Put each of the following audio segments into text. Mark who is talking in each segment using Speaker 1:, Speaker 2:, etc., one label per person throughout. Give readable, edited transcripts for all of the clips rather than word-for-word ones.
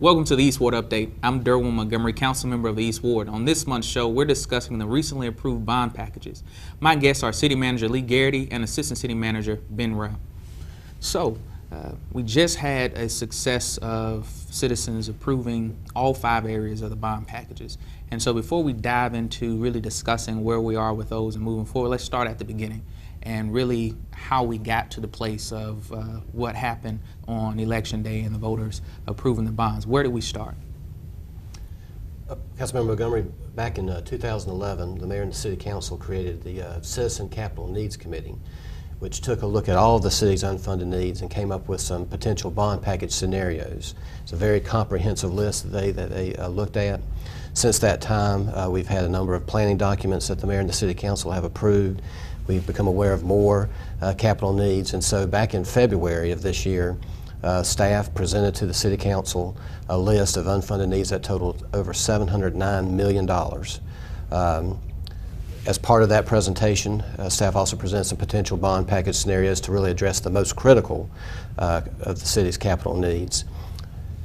Speaker 1: Welcome to the East Ward Update. I'm Derwin Montgomery, council member of the East Ward. On this month's show, we're discussing the recently approved bond packages. My guests are City Manager Lee Garrity and Assistant City Manager Ben Rao. So, we just had a success of citizens approving all 5 areas of the bond packages. And so before we dive into really discussing where we are with those and moving forward, let's start at the beginning and really how we got to the place of what happened on Election Day and the voters approving the bonds. Where did we start?
Speaker 2: Councilmember Montgomery, back in 2011, the mayor and the city council created the Citizen Capital Needs Committee, which took a look at all of the city's unfunded needs and came up with some potential bond package scenarios. It's a very comprehensive list that they looked at. Since that time, we've had a number of planning documents that the mayor and the city council have approved. We've become aware of more capital needs, and so back in February of this year, staff presented to the City Council a list of unfunded needs that totaled over $709 million. As part of that presentation, staff also presented some potential bond package scenarios to really address the most critical of the city's capital needs.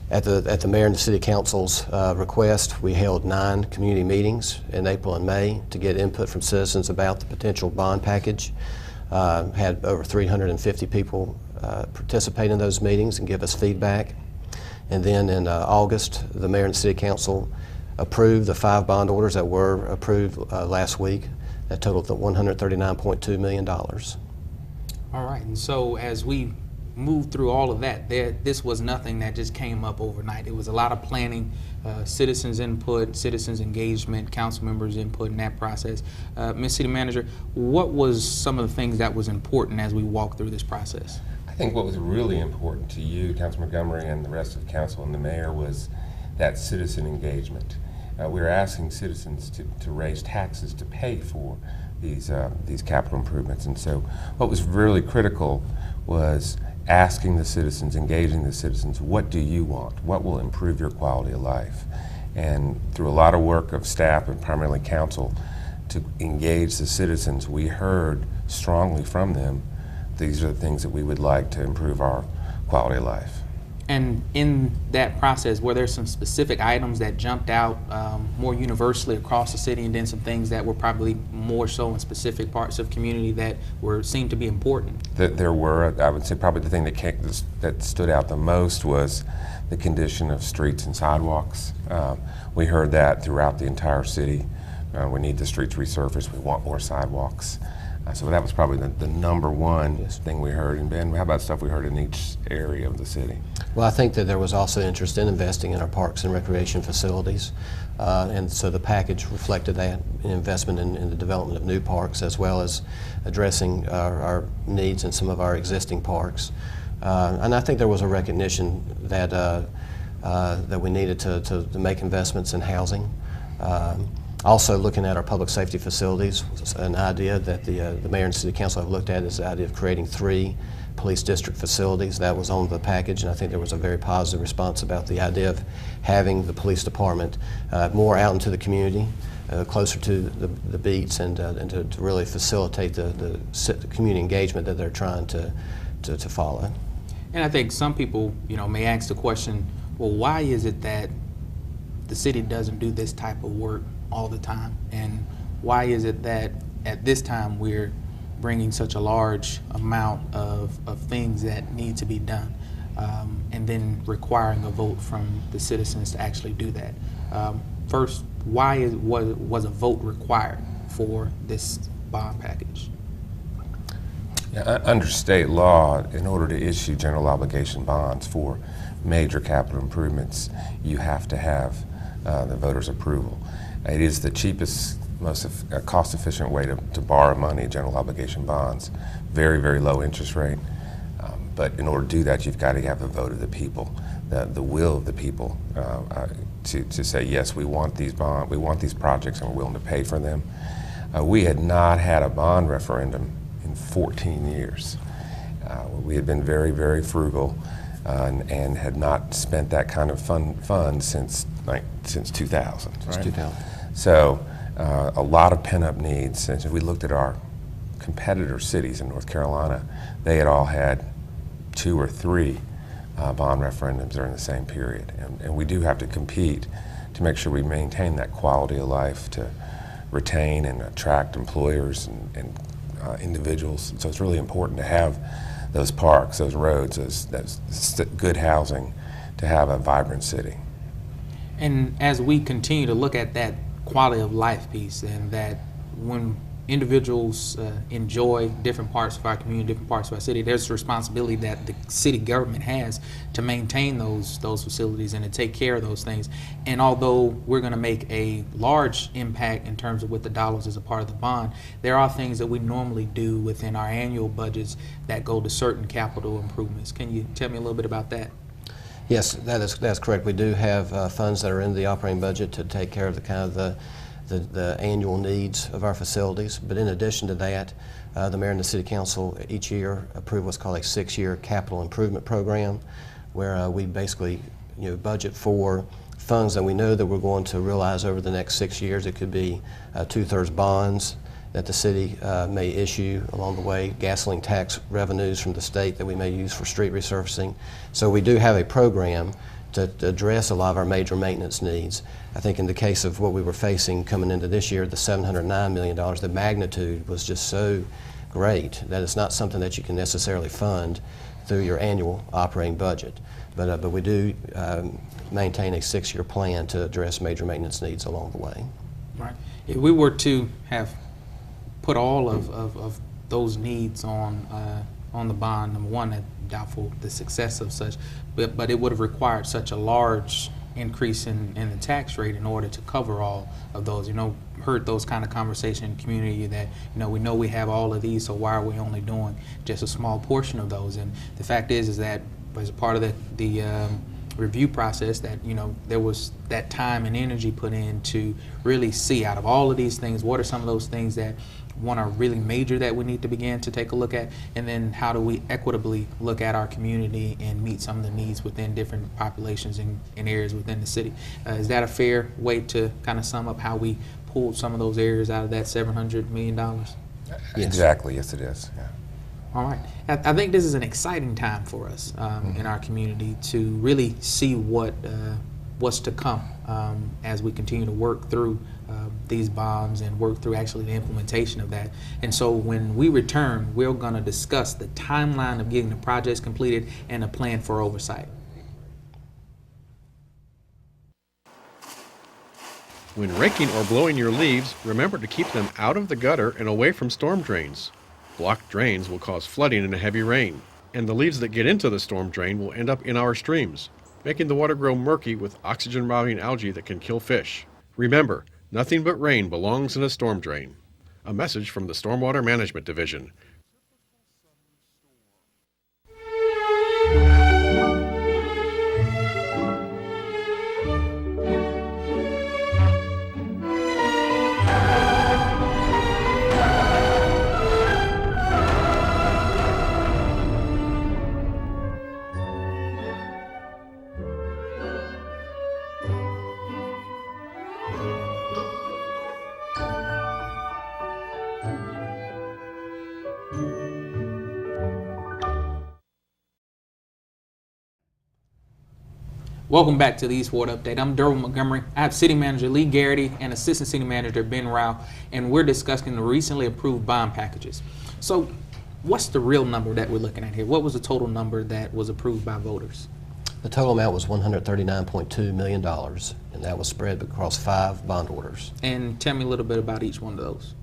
Speaker 2: At the Mayor and the City Council's request, we held 9 community meetings in April and May to get input from citizens about the potential bond package. Had over 350 people participate in those meetings and give us feedback. And then in August, the Mayor and the City Council approved the 5 bond orders that were approved last week. That totaled $139.2 million.
Speaker 1: All right, and so as we moved through all of that, this was nothing that just came up overnight. It was a lot of planning, citizens input, citizens engagement, council members input in that process. Ms. City Manager, what was some of the things that was important as we walked through this process?
Speaker 3: I think what was really important to you, Councilman Montgomery, and the rest of the council and the mayor was that citizen engagement. We were asking citizens to raise taxes to pay for these capital improvements, and so what was really critical was asking the citizens, engaging the citizens, what do you want? What will improve your quality of life? And through a lot of work of staff and primarily council to engage the citizens, we heard strongly from them, these are the things that we would like to improve our quality of life.
Speaker 1: And in that process, were there some specific items that jumped out more universally across the city, and then some things that were probably more so in specific parts of community that seemed to be important?
Speaker 3: There were. I would say probably the thing that stood out the most was the condition of streets and sidewalks. We heard that throughout the entire city. We need the streets resurfaced. We want more sidewalks. So that was probably the number one thing we heard. And Ben, how about stuff we heard in each area of the city?
Speaker 2: Well, I think that there was also interest in investing in our parks and recreation facilities. And so the package reflected that, investment in the development of new parks, as well as addressing our needs in some of our existing parks. And I think there was a recognition that, that we needed to make investments in housing. Also, looking at our public safety facilities, an idea that the mayor and city council have looked at is the idea of creating 3 police district facilities. That was on the package, and I think there was a very positive response about the idea of having the police department more out into the community, closer to the beats, and to really facilitate the community engagement that they're trying to follow.
Speaker 1: And I think some people, may ask the question, well, why is it that the city doesn't do this type of work all the time, and why is it that at this time we're bringing such a large amount of things that need to be done, and then requiring a vote from the citizens to actually do that? First, why was a vote required for this bond package?
Speaker 3: Yeah, under state law, in order to issue general obligation bonds for major capital improvements, you have to have the voters' approval. It is the cheapest, most cost-efficient way to borrow money, general obligation bonds. Very, very low interest rate. But in order to do that, you've got to have the vote of the people, the will of the people to say, yes, we want these projects, and we're willing to pay for them. We had not had a bond referendum in 14 years. We had been very, very frugal and had not spent that kind of funds since 2000.
Speaker 2: Since 2000.
Speaker 3: So a lot of pent-up needs. And if we looked at our competitor cities in North Carolina, they had all had 2 or 3 bond referendums during the same period. And we do have to compete to make sure we maintain that quality of life, to retain and attract employers and individuals. So it's really important to have those parks, those roads, those good housing, to have a vibrant city.
Speaker 1: And as we continue to look at that quality of life piece, and that when individuals enjoy different parts of our community, different parts of our city, there's a responsibility that the city government has to maintain those facilities and to take care of those things. And although we're going to make a large impact in terms of with the dollars as a part of the bond, there are things that we normally do within our annual budgets that go to certain capital improvements. Can you tell me a little bit about that?
Speaker 2: Yes, that's correct. We do have funds that are in the operating budget to take care of the kind of the annual needs of our facilities. But in addition to that, the mayor and the city council each year approve what's called a 6-year capital improvement program, where we basically budget for funds that we know that we're going to realize over the next 6 years. It could be 2/3 bonds that the city may issue along the way, gasoline tax revenues from the state that we may use for street resurfacing. So we do have a program to address a lot of our major maintenance needs. I think in the case of what we were facing coming into this year, the $709 million, the magnitude was just so great that it's not something that you can necessarily fund through your annual operating budget. But we do maintain a 6-year plan to address major maintenance needs along the way.
Speaker 1: Right. If we were to have put all of those needs on the bond, number one, I'm doubtful the success of such, but it would have required such a large increase in the tax rate in order to cover all of those. Heard those kind of conversations in the community that, we know we have all of these, so why are we only doing just a small portion of those? And the fact is that as a part of the review process, that there was that time and energy put in to really see out of all of these things, what are some of those things that one are really major that we need to begin to take a look at, and then how do we equitably look at our community and meet some of the needs within different populations and areas within the city. Is that a fair way to kind of sum up how we pulled some of those areas out of that $700 million?
Speaker 2: Yes.
Speaker 3: Exactly, yes it is. Yeah.
Speaker 1: All right. I think this is an exciting time for us in our community to really see what's to come as we continue to work through these bonds and work through actually the implementation of that. And so when we return, we're going to discuss the timeline of getting the projects completed and a plan for oversight.
Speaker 4: When raking or blowing your leaves, remember to keep them out of the gutter and away from storm drains. Blocked drains will cause flooding in a heavy rain, and the leaves that get into the storm drain will end up in our streams, making the water grow murky with oxygen-robbing algae that can kill fish. Remember, nothing but rain belongs in a storm drain. A message from the Stormwater Management Division.
Speaker 1: Welcome back to the East Ward Update. I'm Derwin Montgomery. I have City Manager Lee Garrity and Assistant City Manager Ben Rao, and we're discussing the recently approved bond packages. So what's the real number that we're looking at here? What was the total number that was approved by voters?
Speaker 2: The total amount was $139.2 million, and that was spread across 5 bond orders.
Speaker 1: And tell me a little bit about each one of those.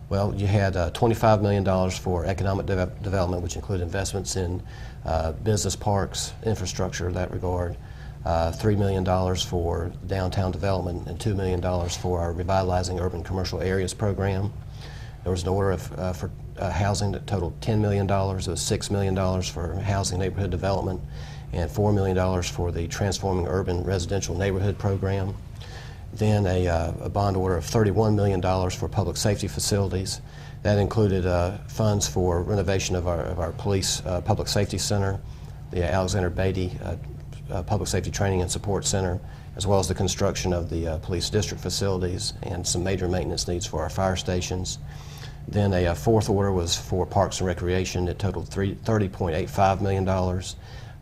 Speaker 2: Well, you had $25 million for economic development, which included investments in business parks, infrastructure in that regard, $3 million for downtown development, and $2 million for our Revitalizing Urban Commercial Areas program. There was an order for housing that totaled $10 million. It was $6 million for housing neighborhood development and $4 million for the Transforming Urban Residential Neighborhood program. Then a bond order of $31 million for public safety facilities. That included funds for renovation of our police public safety center, the Alexander Beatty Public Safety Training and Support Center, as well as the construction of the police district facilities and some major maintenance needs for our fire stations. Then a fourth order was for Parks and Recreation. It totaled $30.85 million.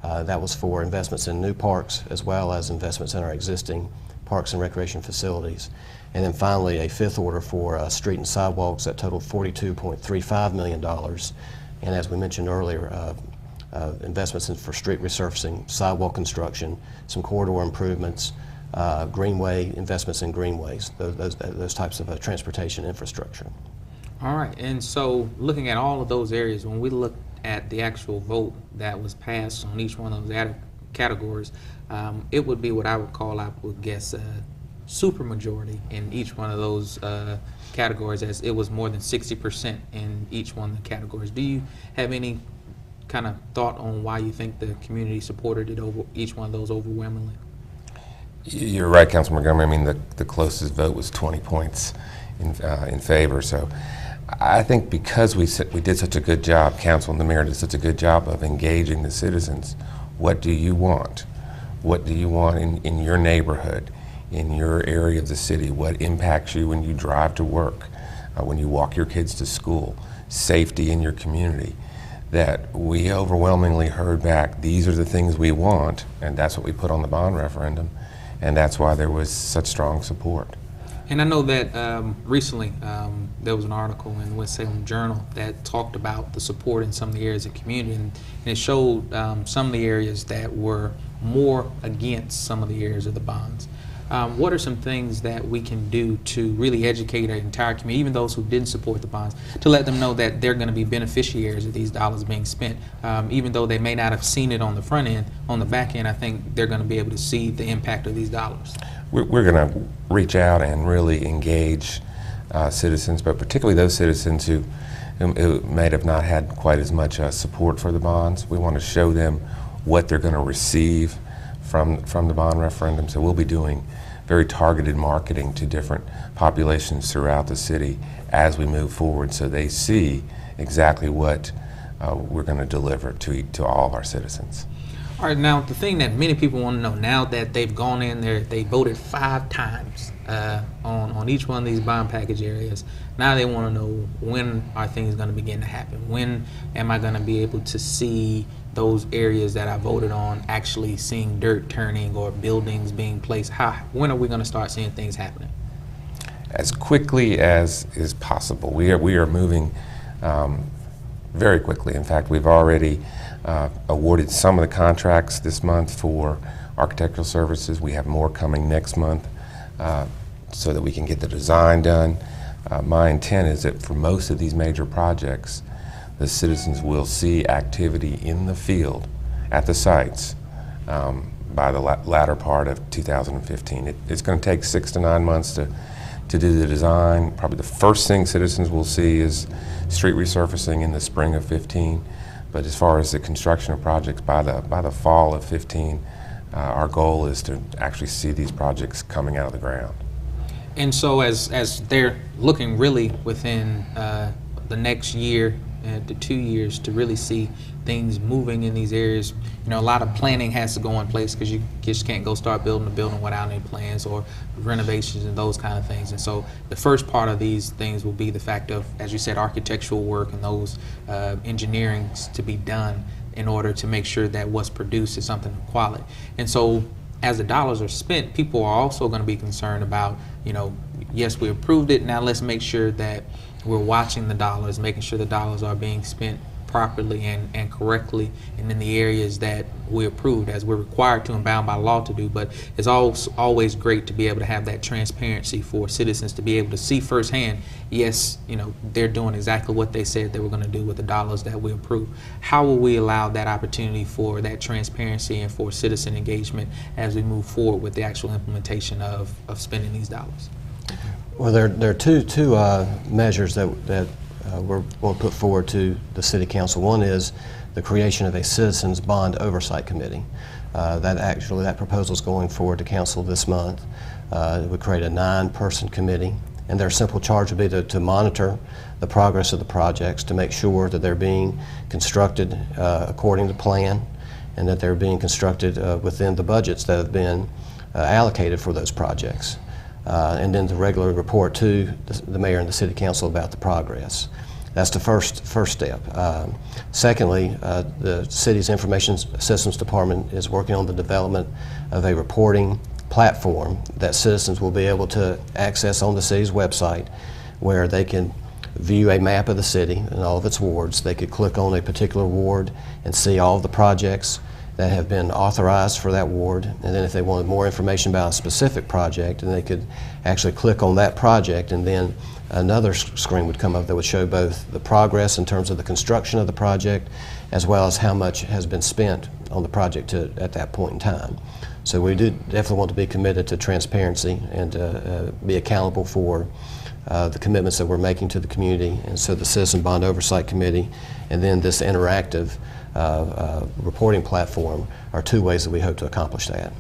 Speaker 2: That was for investments in new parks as well as investments in our existing parks and recreation facilities. And then finally, a fifth order for street and sidewalks that totaled $42.35 million. And as we mentioned earlier, investments for street resurfacing, sidewalk construction, some corridor improvements, greenway investments in greenways, those types of transportation infrastructure.
Speaker 1: All right, and so looking at all of those areas, when we look at the actual vote that was passed on each one of those categories, it would be what I would guess, supermajority in each one of those categories, as it was more than 60% in each one of the categories. Do you have any kind of thought on why you think the community supported it over each one of those overwhelmingly?
Speaker 3: You're right, Councilman Montgomery. I mean, the closest vote was 20 points in favor. So I think because we did such a good job, council and the mayor did such a good job of engaging the citizens. What do you want? What do you want in your neighborhood, in your area of the city? What impacts you when you drive to work, when you walk your kids to school, safety in your community? That we overwhelmingly heard back, these are the things we want, and that's what we put on the bond referendum, and that's why there was such strong support.
Speaker 1: And I know that recently there was an article in the Winston-Salem Journal that talked about the support in some of the areas of the community, and it showed some of the areas that were more against some of the areas of the bonds. What are some things that we can do to really educate our entire community, even those who didn't support the bonds, to let them know that they're going to be beneficiaries of these dollars being spent? Even though they may not have seen it on the front end, on the back end, I think they're going to be able to see the impact of these dollars.
Speaker 3: We're going to reach out and really engage citizens, but particularly those citizens who may have not had quite as much support for the bonds. We want to show them what they're going to receive from the bond referendum. So we'll be doing very targeted marketing to different populations throughout the city as we move forward, so they see exactly what we're going to deliver to all of our citizens.
Speaker 1: All right, now the thing that many people want to know, now that they've gone in there, they voted 5 times on each one of these bond package areas. Now they want to know, when are things going to begin to happen? When am I going to be able to see those areas that I voted on actually seeing dirt turning or buildings being placed? When are we going to start seeing things happening?
Speaker 3: As quickly as is possible. We are moving very quickly. In fact, we've already awarded some of the contracts this month for architectural services. We have more coming next month so that we can get the design done. My intent is that for most of these major projects, the citizens will see activity in the field at the sites by the latter part of 2015. It's going to take 6 to 9 months to do the design. Probably the first thing citizens will see is street resurfacing in the spring of 15. But as far as the construction of projects, by the fall of 15, our goal is to actually see these projects coming out of the ground.
Speaker 1: And so as they're looking really within the next year to 2 years to really see things moving in these areas, you know, a lot of planning has to go in place, because you just can't go start building a building without any plans or renovations and those kind of things. And so the first part of these things will be the fact of, as you said, architectural work and those engineering to be done in order to make sure that what's produced is something of quality. And so as the dollars are spent, people are also going to be concerned about, you know, yes, we approved it, now let's make sure that we're watching the dollars, making sure the dollars are being spent properly and correctly and in the areas that we approved, as we're required to and bound by law to do. But it's always great to be able to have that transparency for citizens to be able to see firsthand, yes, you know, they're doing exactly what they said they were going to do with the dollars that we approved. How will we allow that opportunity for that transparency and for citizen engagement as we move forward with the actual implementation of spending these dollars?
Speaker 2: Well, there are two measures that we'll put forward to the City Council. One is the creation of a Citizens Bond Oversight Committee. That proposal is going forward to Council this month. It would create a 9-person committee, and their simple charge would be to monitor the progress of the projects, to make sure that they're being constructed according to plan, and that they're being constructed within the budgets that have been allocated for those projects. And then to regularly report to the mayor and the city council about the progress. That's the first step. Secondly, the city's Information Systems Department is working on the development of a reporting platform that citizens will be able to access on the city's website, where they can view a map of the city and all of its wards. They could click on a particular ward and see all of the projects that have been authorized for that ward, and then if they wanted more information about a specific project, then they could actually click on that project, and then another screen would come up that would show both the progress in terms of the construction of the project as well as how much has been spent on the project at that point in time. So we do definitely want to be committed to transparency and be accountable for the commitments that we're making to the community. And so the Citizen Bond Oversight Committee and then this interactive reporting platform are two ways that we hope to accomplish that.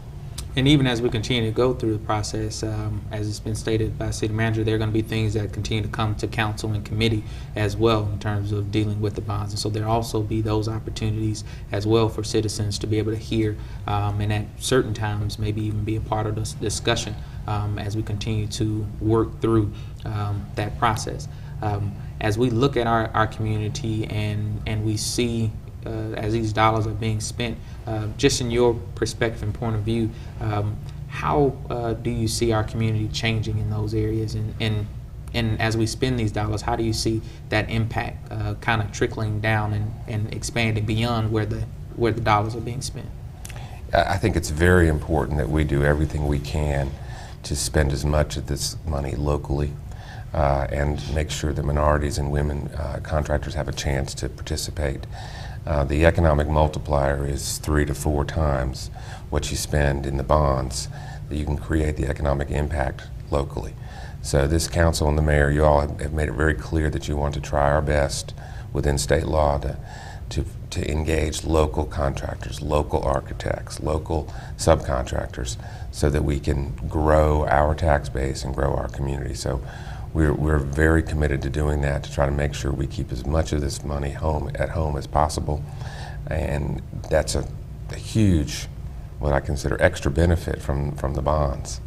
Speaker 1: And even as we continue to go through the process, as it's been stated by City Manager, there are going to be things that continue to come to council and committee as well in terms of dealing with the bonds. And so there'll also be those opportunities as well for citizens to be able to hear and at certain times maybe even be a part of this discussion as we continue to work through that process. As we look at our community and we see as these dollars are being spent, just in your perspective and point of view, how do you see our community changing in those areas? And as we spend these dollars, how do you see that impact kind of trickling down and expanding beyond where the dollars are being spent?
Speaker 3: I think it's very important that we do everything we can to spend as much of this money locally and make sure that minorities and women contractors have a chance to participate. The economic multiplier is 3 to 4 times what you spend in the bonds, that you can create the economic impact locally. So this council and the mayor, you all have made it very clear that you want to try our best within state law to engage local contractors, local architects, local subcontractors, so that we can grow our tax base and grow our community. So we're very committed to doing that, to try to make sure we keep as much of this money at home as possible. And that's a huge, what I consider extra benefit from the bonds.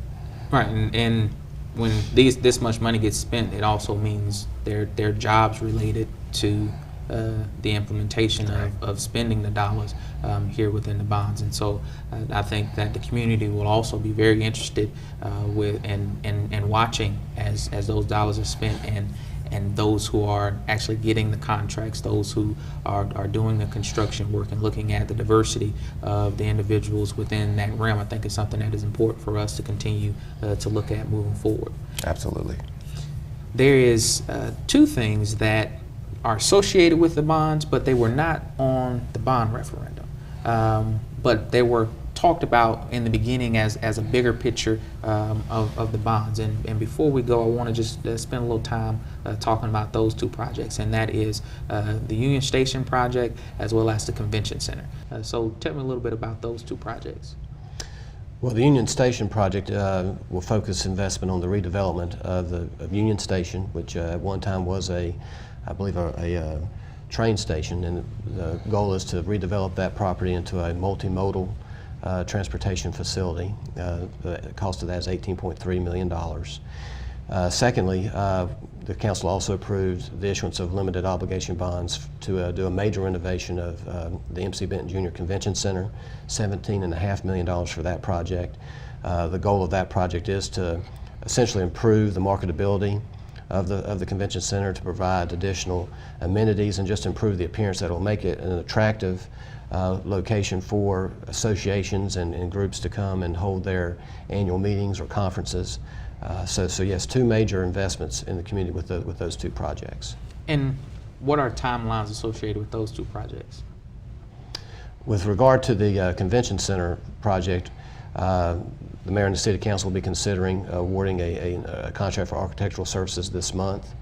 Speaker 1: Right, and when this much money gets spent, it also means there are jobs related to the implementation of spending the dollars here within the bonds. And so I think that the community will also be very interested with and watching as those dollars are spent, and those who are actually getting the contracts, those who are doing the construction work and looking at the diversity of the individuals within that realm. I think it's something that is important for us to continue to look at moving forward.
Speaker 3: Absolutely.
Speaker 1: There is 2 things that are associated with the bonds, but they were not on the bond referendum. But they were talked about in the beginning as a bigger picture of the bonds. And before we go, I want to just spend a little time talking about those 2 projects, and that is the Union Station project as well as the Convention Center. So tell me a little bit about those 2 projects.
Speaker 2: Well, the Union Station project will focus investment on the redevelopment of Union Station, which at one time was I believe a train station, and the goal is to redevelop that property into a multimodal transportation facility. The cost of that is $18.3 million. Secondly, the council also approved the issuance of limited obligation bonds to do a major renovation of the MC Benton Jr. Convention Center, $17.5 million for that project. The goal of that project is to essentially improve the marketability of the convention center, to provide additional amenities and just improve the appearance that will make it an attractive location for associations and groups to come and hold their annual meetings or conferences. So yes, 2 major investments in the community with those 2 projects.
Speaker 1: And what are timelines associated with those 2 projects?
Speaker 2: With regard to the convention center project, the mayor and the city council will be considering awarding a contract for architectural services this month,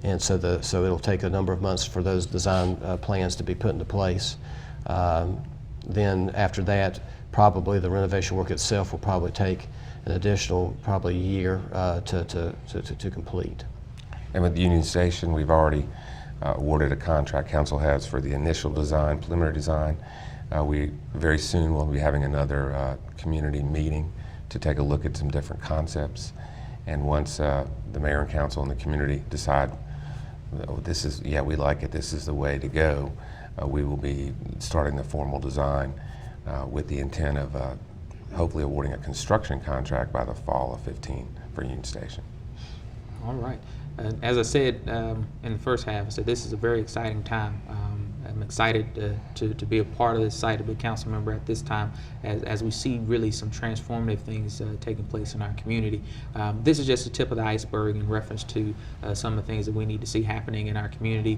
Speaker 2: and so it'll take a number of months for those design plans to be put into place. Then after that, probably the renovation work itself will probably take an additional probably year to complete.
Speaker 3: And with Union Station, we've already awarded a contract, council has, for the initial design, preliminary design. We very soon will be having another community meeting to take a look at some different concepts. And once the mayor and council and the community decide this is, yeah, we like it, this is the way to go, we will be starting the formal design with the intent of hopefully awarding a construction contract by the fall of 15 for Union Station.
Speaker 1: All right. As I said in the first half, I said this is a very exciting time. I'm excited to be a part of this site, to be a council member at this time, as we see really some transformative things taking place in our community. This is just the tip of the iceberg in reference to some of the things that we need to see happening in our community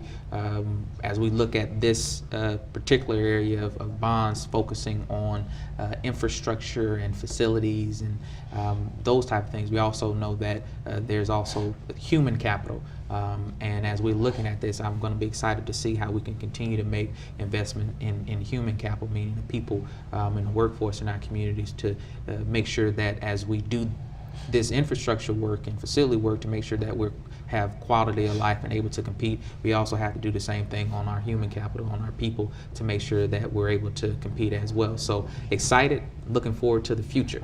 Speaker 1: as we look at this particular area of bonds focusing on infrastructure and facilities and those type of things. We also know that there's also human capital. And as we're looking at this, I'm going to be excited to see how we can continue to make investment in human capital, meaning the people in the workforce in our communities, to make sure that as we do this infrastructure work and facility work, to make sure that we have quality of life and able to compete, we also have to do the same thing on our human capital, on our people, to make sure that we're able to compete as well. So excited, looking forward to the future.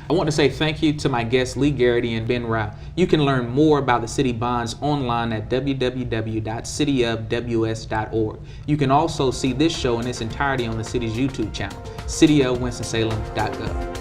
Speaker 1: I want to say thank you to my guests, Lee Garrity and Ben Rao. You can learn more about the city bonds online at www.cityofws.org. You can also see this show in its entirety on the city's YouTube channel, cityofwinstonsalem.gov.